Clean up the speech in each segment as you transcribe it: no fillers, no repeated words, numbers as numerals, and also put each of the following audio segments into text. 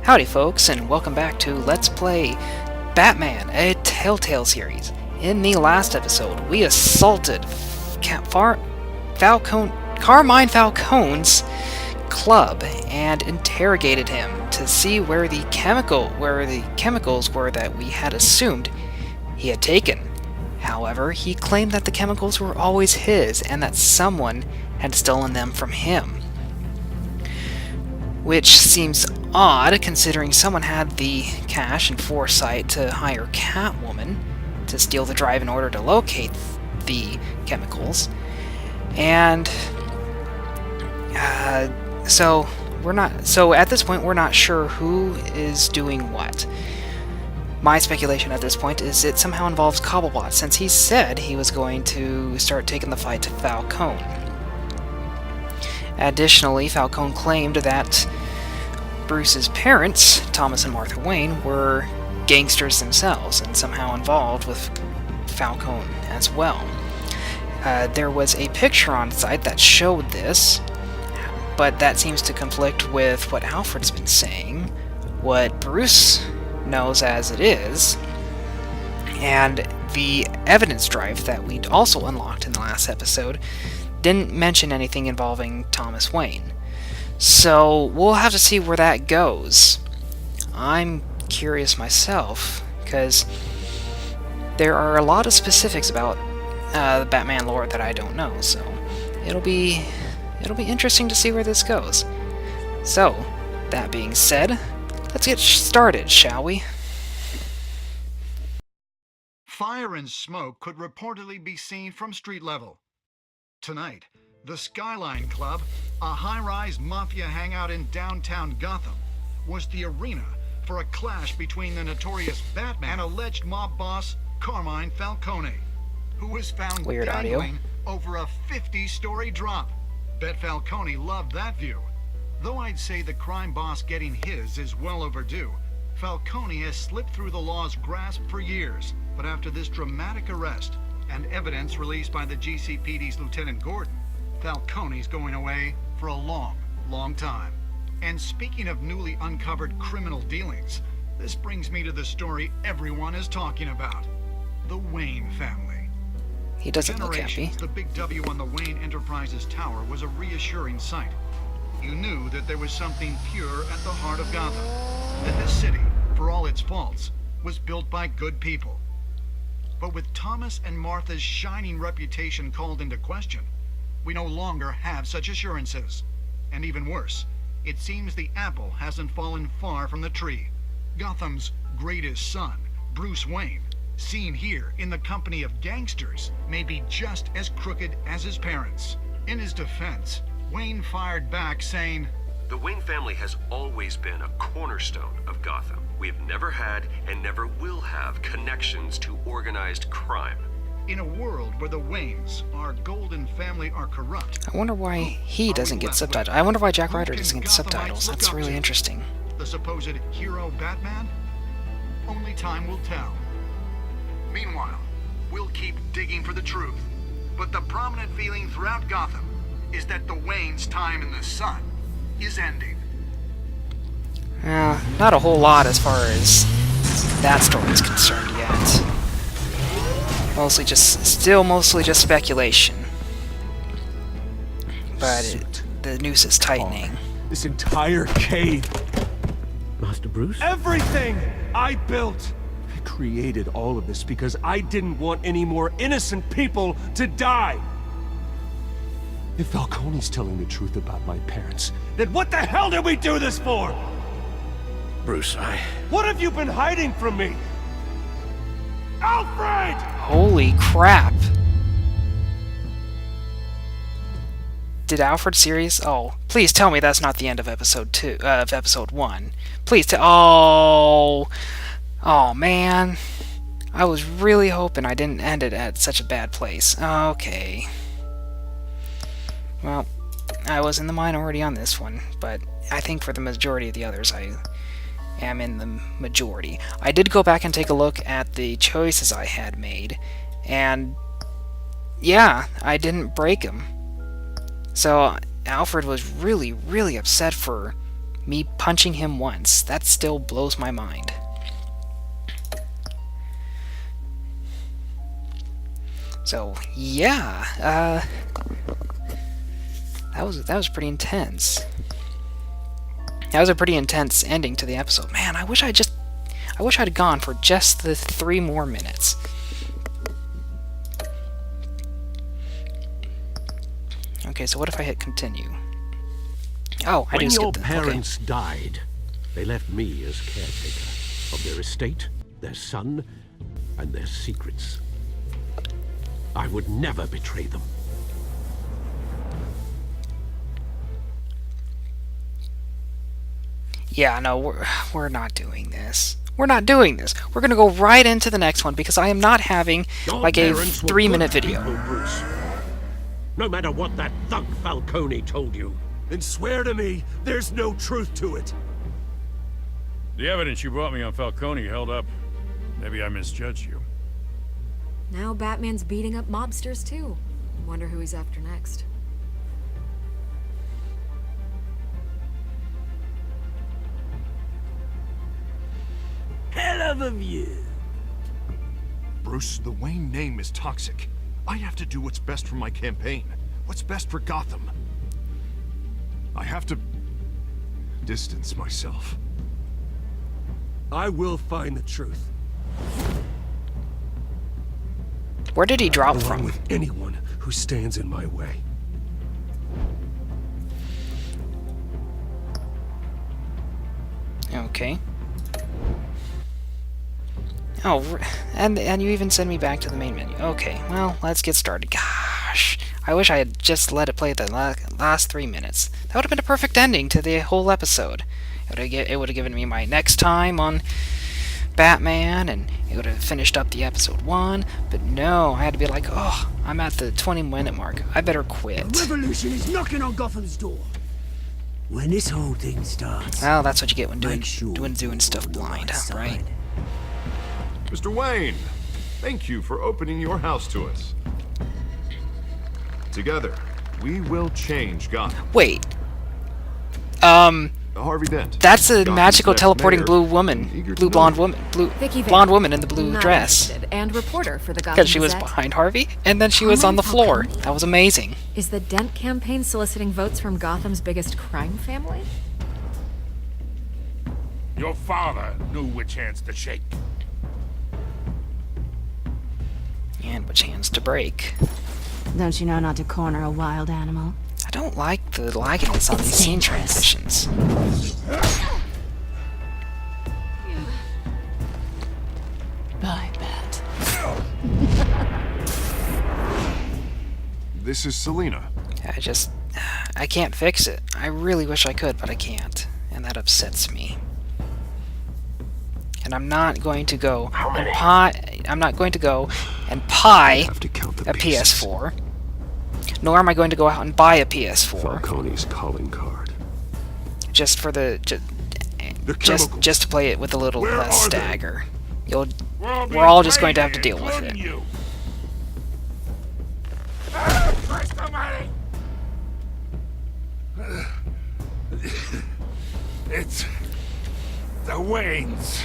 Howdy folks, and welcome back to Let's Play Batman, a Telltale series. In the last episode, we assaulted Carmine Falcone's club and interrogated him to see where the chemicals were that we had assumed he had taken. However, he claimed that the chemicals were always his and that someone had stolen them from him. Which seems odd, considering someone had the cash and foresight to hire Catwoman to steal the drive in order to locate the chemicals. And so at this point we're not sure who is doing what. My speculation at this point is it somehow involves Cobblepot, since he said he was going to start taking the fight to Falcone. Additionally, Falcone claimed that Bruce's parents, Thomas and Martha Wayne, were gangsters themselves and somehow involved with Falcone as well. There was a picture on site that showed this, but that seems to conflict with what Alfred's been saying, what Bruce knows as it is, and the evidence drive that we'd also unlocked in the last episode didn't mention anything involving Thomas Wayne. So we'll have to see where that goes. I'm curious myself, because there are a lot of specifics about the Batman lore that I don't know, so it'll be interesting to see where this goes. So, that being said, let's get started, shall we? Fire and smoke could reportedly be seen from street level. Tonight, the Skyline Club, a high-rise mafia hangout in downtown Gotham, was the arena for a clash between the notorious Batman and alleged mob boss Carmine Falcone, who was found dangling over a 50-story drop. Bet Falcone loved that view. Though I'd say the crime boss getting his is well overdue, Falcone has slipped through the law's grasp for years. But after this dramatic arrest and evidence released by the GCPD's Lieutenant Gordon, Falcone's going away for a long, long time. And speaking of newly uncovered criminal dealings, this brings me to the story everyone is talking about. The Wayne family. He doesn't look happy. The big W on the Wayne Enterprises tower was a reassuring sight. You knew that there was something pure at the heart of Gotham. That this city, for all its faults, was built by good people. But with Thomas and Martha's shining reputation called into question, we no longer have such assurances. And even worse, it seems the apple hasn't fallen far from the tree. Gotham's greatest son, Bruce Wayne, seen here in the company of gangsters, may be just as crooked as his parents. In his defense, Wayne fired back saying, "The Wayne family has always been a cornerstone of Gotham. We've never had and never will have connections to organized crime. In a world where the Waynes, our golden family, are corrupt, I wonder why he doesn't get subtitles. I wonder why Jack Ryder doesn't get subtitles. That's really interesting. The supposed hero Batman? Only time will tell. Meanwhile, we'll keep digging for the truth. But the prominent feeling throughout Gotham is that the Waynes' time in the sun is ending. Not a whole lot as far as that story is concerned yet. Mostly just speculation. But the noose is tightening. This entire cave. Master Bruce? Everything I built. I created all of this because I didn't want any more innocent people to die. If Falcone's telling the truth about my parents, then what the hell did we do this for? Bruce, What have you been hiding from me? Alfred! Holy crap! Did Alfred serious? Oh, please tell me that's not the end of episode 1. Please tell. Oh man, I was really hoping I didn't end it at such a bad place. Okay. Well, I was in the minority on this one, but I think for the majority of the others, I am in the majority. I did go back and take a look at the choices I had made, and yeah, I didn't break them. So Alfred was really, really upset for Me punching him once, that still blows my mind. So, yeah, that was pretty intense. That was a pretty intense ending to the episode. Man, I wish I'd gone for just the 3 more minutes. Okay, so what if I hit continue? Oh, I do skip that. When your parents died, they left me as caretaker of their estate, their son, and their secrets. I would never betray them. Yeah, no, we're not doing this. We're not doing this. We're gonna go right into the next one because I am not having like a 3-minute video. People, Bruce. No matter what that thug Falcone told you. Then swear to me there's no truth to it. The evidence you brought me on Falcone held up. Maybe I misjudged you. Now Batman's beating up mobsters too. Wonder who he's after next. Hell of a view. Bruce, the Wayne name is toxic. I have to do what's best for my campaign. What's best for Gotham. I have to distance myself. I will find the truth. Where did he drop Along from? with anyone who stands in my way. Okay. Oh, and you even send me back to the main menu. Okay, well, let's get started. Gosh, I wish I had just let it play the last 3 minutes. That would have been a perfect ending to the whole episode. It would have given me my next time on Batman, and it would have finished up the episode 1, but no, I had to be like, oh, I'm at the 20-minute mark. I better quit. The revolution is knocking on Gotham's door. When this whole thing starts, Well, that's what you get when doing sure doing stuff blind, right? Mr. Wayne, thank you for opening your house to us. Together, we will change Gotham. Wait. Harvey Dent. That's a Gotham's magical next teleporting mayor, blue and woman, eager to blue know blonde you. woman, Vicky Vale. blonde woman in the blue Not dress. interested, and reporter for the Gotham Because she was Gazette. behind Harvey, and then she was on the floor. That was amazing. Is the Dent campaign soliciting votes from Gotham's biggest crime family? Your father knew which hands to shake. And which hands to break. Don't you know not to corner a wild animal? I don't like the lagginess on these scene transitions. I bet. This is Selina. I can't fix it. I really wish I could, but I can't. And that upsets me. And I'm not going to go and pie Have to count the a pieces. PS4. Nor am I going to go out and buy a PS4 Falcone's calling card. just for the chemicals. just to play it with a little Where less are they? stagger. We're all just going to have to deal with it. You. It's the Waynes.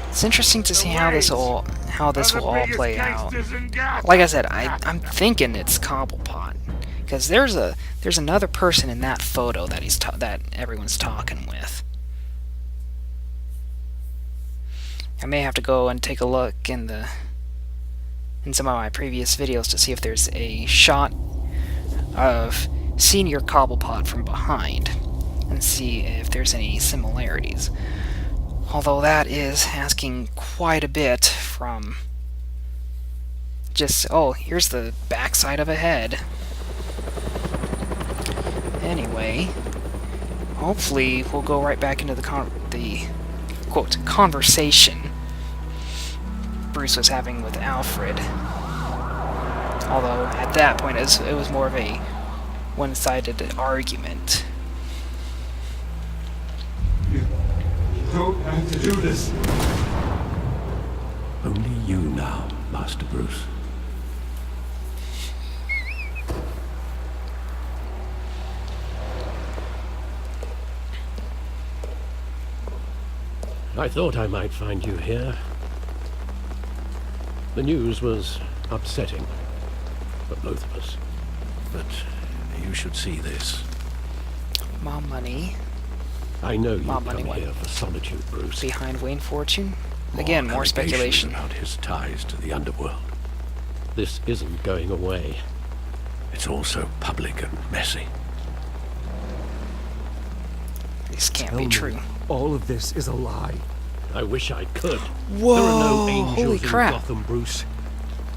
It's interesting to see how this will all play out. Like I said, I'm thinking it's Cobblepot, because there's another person in that photo that that everyone's talking with. I may have to go and take a look in some of my previous videos to see if there's a shot of Senior Cobblepot from behind and see if there's any similarities. Although that is asking quite a bit from just, oh, here's the backside of a head. Anyway, hopefully we'll go right back into the quote, conversation Bruce was having with Alfred. Although, at that point, it was more of a one-sided argument. Don't have to do this. Only you now, Master Bruce. I thought I might find you here. The news was upsetting for both of us. But you should see this. Mom money. I know you Mom come money, here for solitude, Bruce. Behind Wayne Fortune? Again, more allegations speculation. about his ties to the underworld. This isn't going away. It's all so public and messy. This can't Tell be me true. all of this is a lie. I wish I could. Whoa, there are no angels holy in crap. Gotham, Bruce.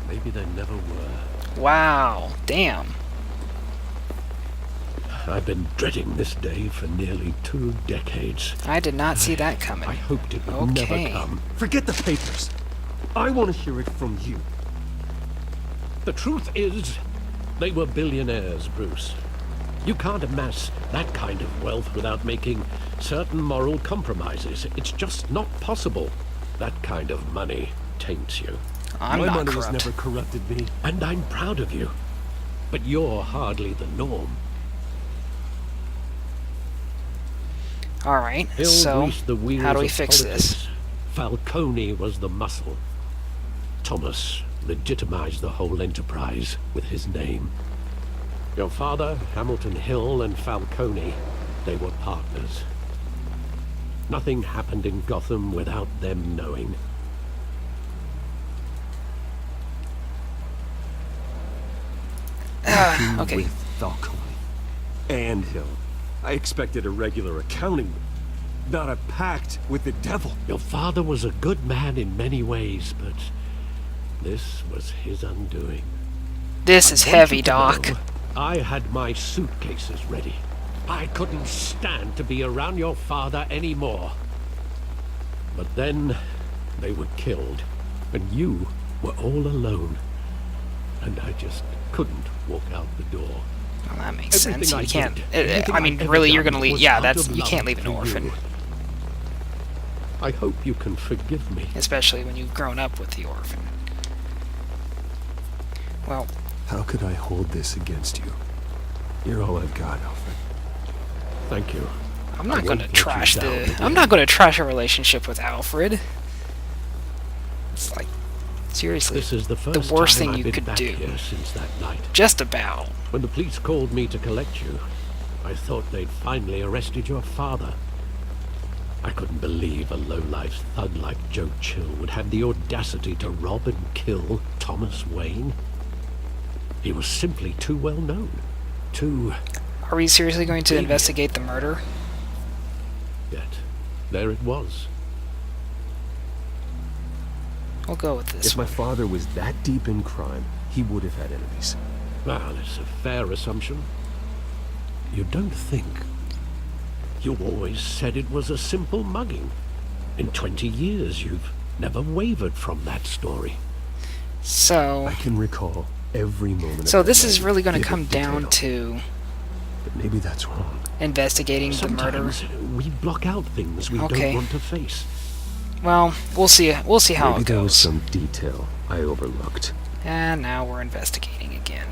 Maybe there never were. Wow, damn. I've been dreading this day for nearly 2 decades. I did not see that coming. I hoped it would Okay. never come. Forget the papers. I want to hear it from you. The truth is, they were billionaires, Bruce. You can't amass that kind of wealth without making certain moral compromises. It's just not possible. That kind of money taints you. I'm My not money corrupt. has never corrupted me. And I'm proud of you. But you're hardly the norm. Alright, Hill so greased the wheels how do we of fix politics. this? Falcone was the muscle. Thomas legitimized the whole enterprise with his name. Your father, Hamilton Hill, and Falcone, they were partners. Nothing happened in Gotham without them knowing. Okay. With Falcone and Hill. I expected a regular accounting, not a pact with the devil. Your father was a good man in many ways, but this was his undoing. This is I want heavy, you to Doc. know, I had my suitcases ready. I couldn't stand to be around your father anymore. But then they were killed, and you were all alone. And I just couldn't walk out the door. Well, that makes Everything sense. I You can't. did, everything I mean, I've ever really, you're done gonna leave. was Yeah, out that's. of You can't love leave an for orphan, you. I hope you can forgive me. especially when you've grown up with the orphan. Well, How could I hold this against you? You're all I've got, Alfred. Thank you. I'm I not won't gonna let you trash down the. again. I'm not gonna trash a relationship with Alfred. It's like, seriously, This is the first worst time thing I've you been could back do. here since that night. just about. When the police called me to collect you, I thought they'd finally arrested your father. I couldn't believe a low-life thug like Joe Chill would have the audacity to rob and kill Thomas Wayne. He was simply too well known. Too... Are we seriously going to Maybe. investigate the murder? Yet, there it was. We'll go with this If my one. father was that deep in crime, he would have had enemies. Well, it's a fair assumption. You don't think. You always said it was a simple mugging. In 20 years, you've never wavered from that story. So, I can recall every moment. so of this that is night, really going to vivid come down detail. to But maybe that's wrong. investigating the murder. Sometimes we block out things we Okay. don't want to face. Well, we'll see. We'll see how Maybe it there was goes. some detail I overlooked. And now we're investigating again.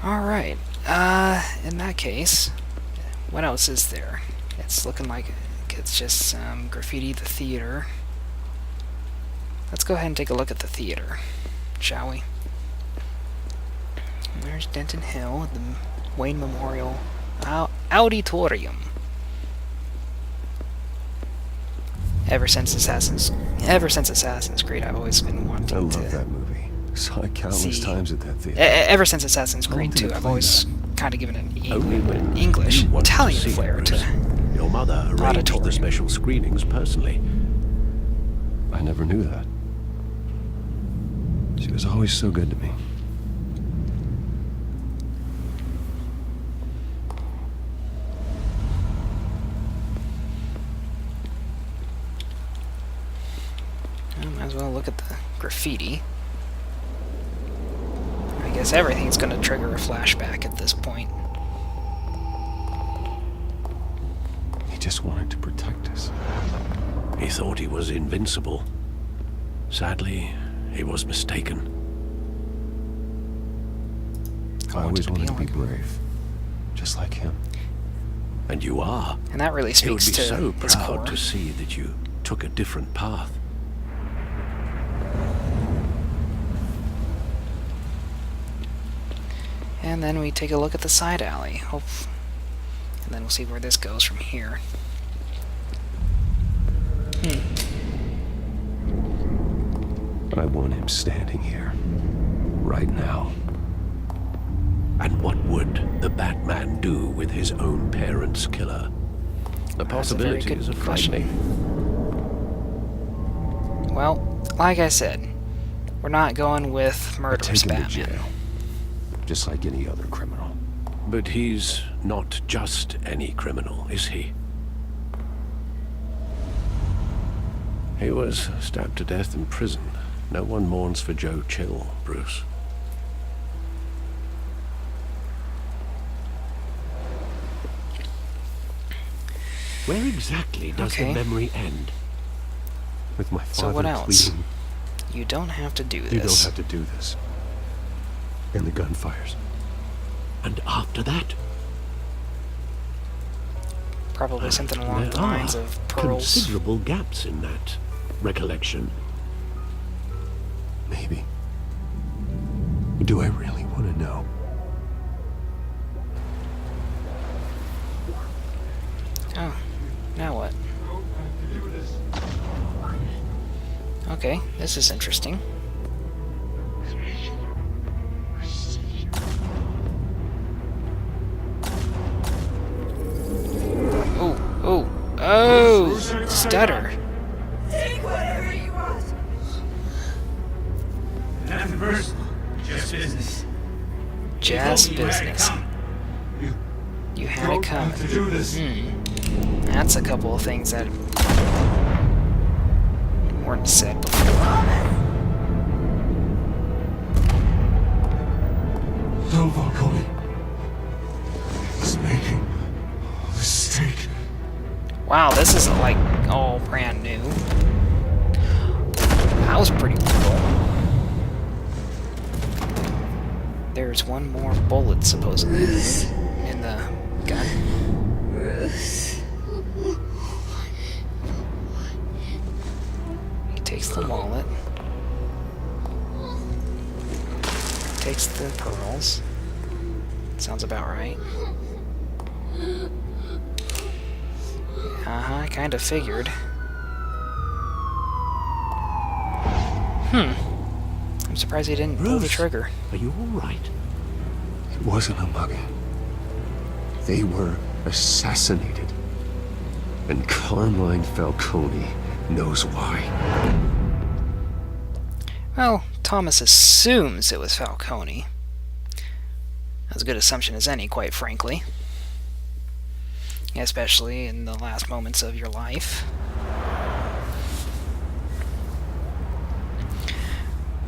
Alright. In that case, what else is there? It's looking like it's just some graffiti the theater. Let's go ahead and take a look at the theater, shall we? There's Denton Hill, the Wayne Memorial Auditorium. Ever since Assassin's Creed, I've always been wanting I love to that movie. Saw it countless see- times at that theater. Ever since Assassin's How long Creed did 2, it I've play always kind of given an Only when English, you wanted to Italian see it, flair Bruce. to. Your mother arranged Auditorium. the special screenings personally. I never knew that. She was always so good to me. I might as well look at the graffiti. I guess everything's going to trigger a flashback at this point. He just wanted to protect us. He thought he was invincible. Sadly, he was mistaken. I always wanted wanted to to be be brave. Just like him. And you are. And that really He would speaks be to so his proud core. to see that you took a different path. And then we take a look at the side alley. And then we'll see where this goes from here. I want him standing here. Right now. And what would the Batman do with his own parents' killer? The That's a very possibilities good are question. frightening. Well, like I said, we're not going with murderous Take him to Batman. jail. Just like any other criminal. But he's not just any criminal, is he? He was stabbed to death in prison. No one mourns for Joe Chill, Bruce. Where exactly does Okay. the memory end? With my father So what else? pleading, You don't have to do this. you don't have to do this. And the gunfires. And after that? Probably something along There the lines are of pearls. considerable gaps in that recollection. Maybe. Do I really want to know? Oh, now what? Okay, this is interesting. Oh, stutter. Take whatever you want. Nothing personal, just business. Jazz business. You had it coming. To do this. That's a couple of things that weren't said before. Don't Falcone. He's making a mistake. Wow, this isn't like all brand new. That was pretty cool. There's one more bullet supposedly in the gun. He takes the wallet. Takes the pearls. Sounds about right. I kinda figured. I'm surprised he didn't pull the Bruce, trigger. Are you all right? It wasn't a mugging. They were assassinated. And Carmine Falcone knows why. Well, Thomas assumes it was Falcone. That's a good assumption as any, quite frankly. Especially in the last moments of your life.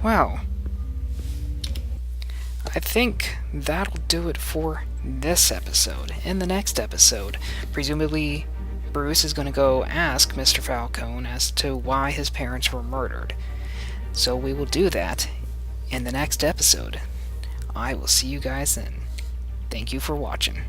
Wow. I think that'll do it for this episode. In the next episode, presumably Bruce is going to go ask Mr. Falcone as to why his parents were murdered. So we will do that in the next episode. I will see you guys then. Thank you for watching.